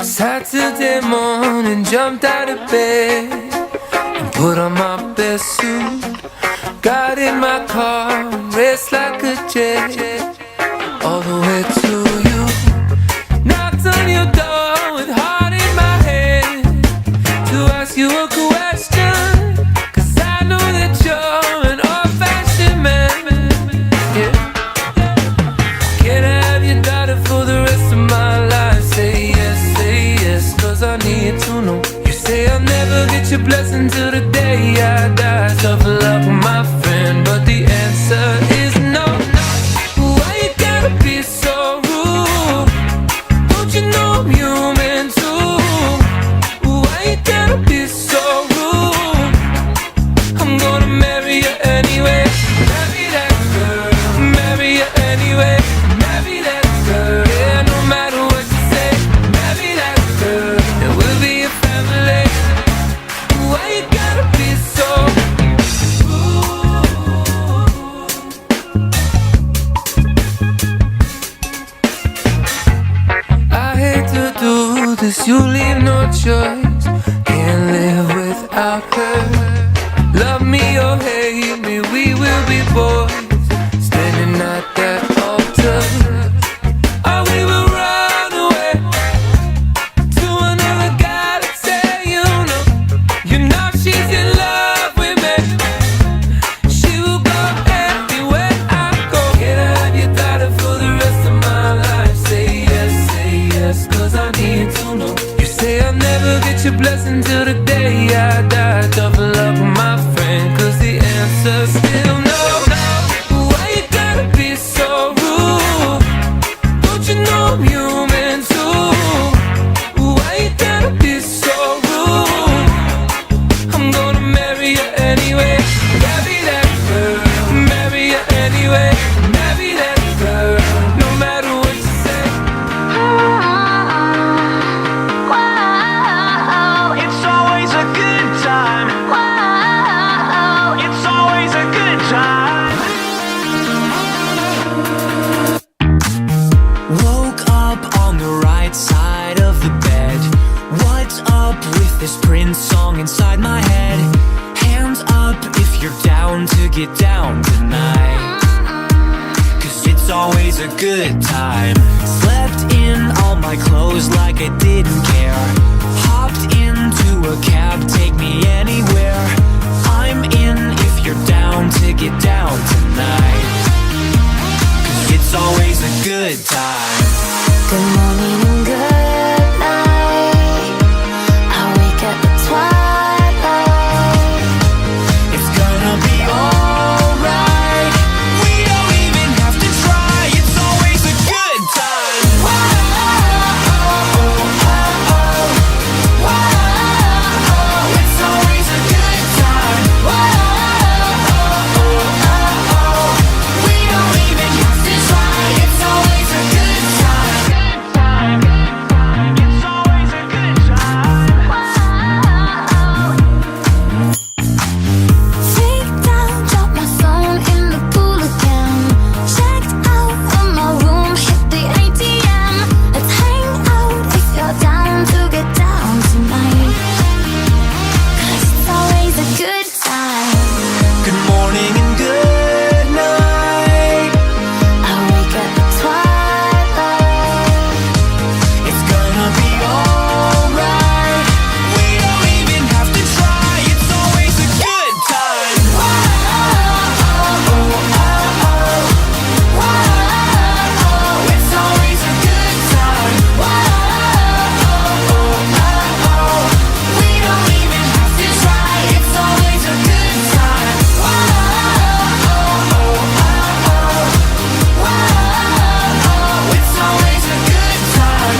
Saturday morning, jumped out of bed and put on my best suit. Got in my car and raced like a jet all the way to you. Knocked on your door with heart in my head to ask you a question, 'cause I know that you're an old-fashioned man. Yeah. Can I have your daughter for the rest of my life? Say yes, 'cause I need to know. You say I'll never get your blessing till the day I die. Tough luck, my friend, but the answer is no. Why you gotta be so rude? Don't you know I'm human too? Why you gotta be so rude? I'm gonna marry you anyway. Marry that girl, marry you anyway. Marry that girl, yeah, no matter what you say. Marry that girl, and we'll be a family. Why you gotta be so rude? I hate to do this, you leave no choice. Can't live without her. Love me or hate me, we will be boys, standing at that altar. Or we will run away to another galaxy, you know she's in love with me. She will go everywhere I go. Can I have your daughter for the rest of my life? Say yes, 'cause I need to know. You say I'll never get your blessing till the day I die. Tough luck, my friend, 'cause the answer's still no. Why you gotta be so rude? Don't you know I'm human too? Why you gotta be so rude? I'm gonna marry you anyway. Marry that girl, marry you anyway. Marry that girl, no matter what you say. Whoa, it's always a good time. Whoa, it's always a good time. Woke up on the right side of the bed. What's up with this Prince song inside my head? Hands up if you're down to get down tonight, 'cause it's always a good time. Slept in all my clothes like I didn't care. Hopped into a cab, take me anywhere. I'm in if you're down to get down tonight, 'cause it's always a good time. Good morning and good night. I wake up at twilight. It's gonna be alright. We don't even have to try. It's always a good time. It's always a good time. We don't even have to try. It's always a good time. It's always a good time. Take down, drop my phone in the pool again. Checked out of my room, hit the ATM. Let's hang out if you're down to get down tonight, 'cause it's always a good time. Good morning and good night. I wake up at twilight. It's gonna be alright. We don't even have to try. It's always a good time. It's always a good time. We don't even have to try. It's always a good time. It's always a good time.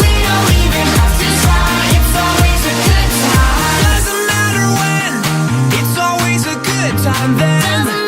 We don't even have to try. It's always a good time. Doesn't matter when. It's always a good time then.